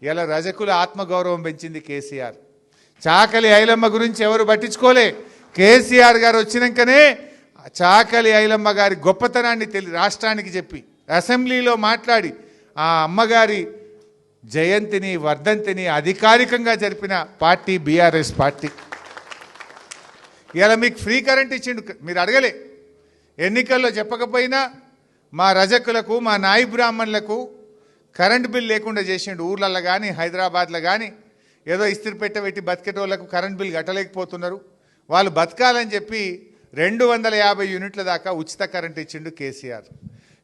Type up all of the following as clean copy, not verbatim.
ఇలా రజకుల ఆత్మగౌరవం పెంచింది కేసీఆర్. చాకలి ఐలమ్మ గురించి ఎవరు పట్టించుకోలే. కేసీఆర్ గారు వచ్చినాకనే చాకలి ఐలమ్మ గారి గొప్పతనాన్ని రాష్ట్రానికి చెప్పి అసెంబ్లీలో మాట్లాడి ఆ అమ్మగారి జయంతిని వర్ధంతిని అధికారికంగా జరిపిన పార్టీ బీఆర్ఎస్ పార్టీ. ఇలా మీకు ఫ్రీ కరెంట్ ఇచ్చిండు, మీరు అడగలే. ఎన్నికల్లో చెప్పకపోయినా మా రజకులకు మా నాయి బ్రాహ్మణులకు కరెంట్ బిల్ లేకుండా చేసిండు. ఊర్లలో కానీ హైదరాబాద్లో కానీ ఏదో ఇస్త్రీ పెట్టి బతికేటోళ్లకు కరెంట్ బిల్ కట్టలేకపోతున్నారు. వాళ్ళు బతకాలని చెప్పి 250 యూనిట్ల దాకా ఉచిత కరెంట్ ఇచ్చిండు కేసీఆర్.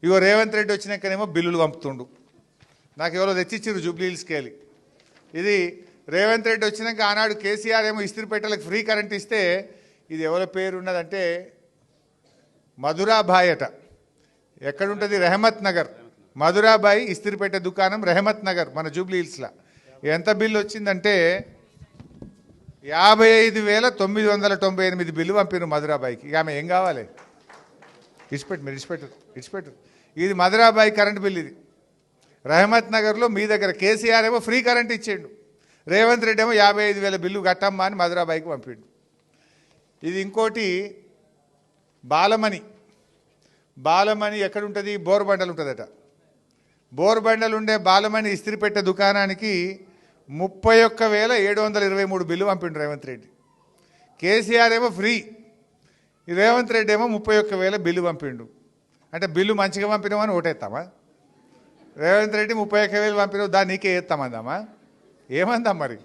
ఇగో రేవంత్ రెడ్డి వచ్చినాకనేమో బిల్లులు పంపుతుండు. నాకు ఎవరో తెచ్చిచ్చిరు జూబ్లీహిల్స్కి వెళ్ళి. ఇది రేవంత్ రెడ్డి వచ్చినాక ఆనాడు కేసీఆర్ ఏమో ఇస్త్రీ పెట్టలకు ఫ్రీ కరెంట్ ఇస్తే ఇది ఎవరి పేరు ఉన్నదంటే మధురాబాయ్ అట. ఎక్కడుంటుంది? రెహమత్ నగర్. మధురాబాయి ఇస్త్రీపేట దుకాణం రెహమత్ నగర్ మన జూబ్లీహిల్స్లో. ఎంత బిల్లు వచ్చిందంటే 55,998 బిల్లు పంపిరు మధురాబాయికి. ఇక ఆమె ఏం కావాలి? ఇడిచిపెట్టు. ఇది మధురాబాయి కరెంట్ బిల్. ఇది రెహమత్ నగర్లో మీ దగ్గర కేసీఆర్ ఏమో ఫ్రీ కరెంట్ ఇచ్చిండు. రేవంత్ రెడ్డి ఏమో 55,000 బిల్లు కట్టమ్మా అని మధురాబాయికి పంపిండు. ఇది ఇంకోటి బాలమణి ఎక్కడుంటుంది? బోర్బండలు ఉంటుందట. బోర్బండలు ఉండే బాలమణి ఇస్త్రీపెట్టే దుకాణానికి 31,723 బిల్లు పంపిండు రేవంత్ రెడ్డి. కేసీఆర్ ఏమో ఫ్రీ, రేవంత్ రెడ్డి ఏమో 31,000 బిల్లు పంపిండు. అంటే బిల్లు మంచిగా పంపినామని ఓటేస్తామా? రేవంత్ రెడ్డి 31,000 పంపినావు, దాన్ని నీకే వేస్తామందామా? ఏమందాం మరి?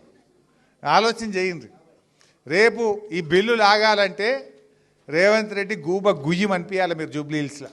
ఆలోచన చేయండి. రేపు ఈ బిల్లు లాగాలంటే రేవంత్ రెడ్డి గుయ్యం అనిపించాలి మీరు జూబ్లీహిల్స్లో.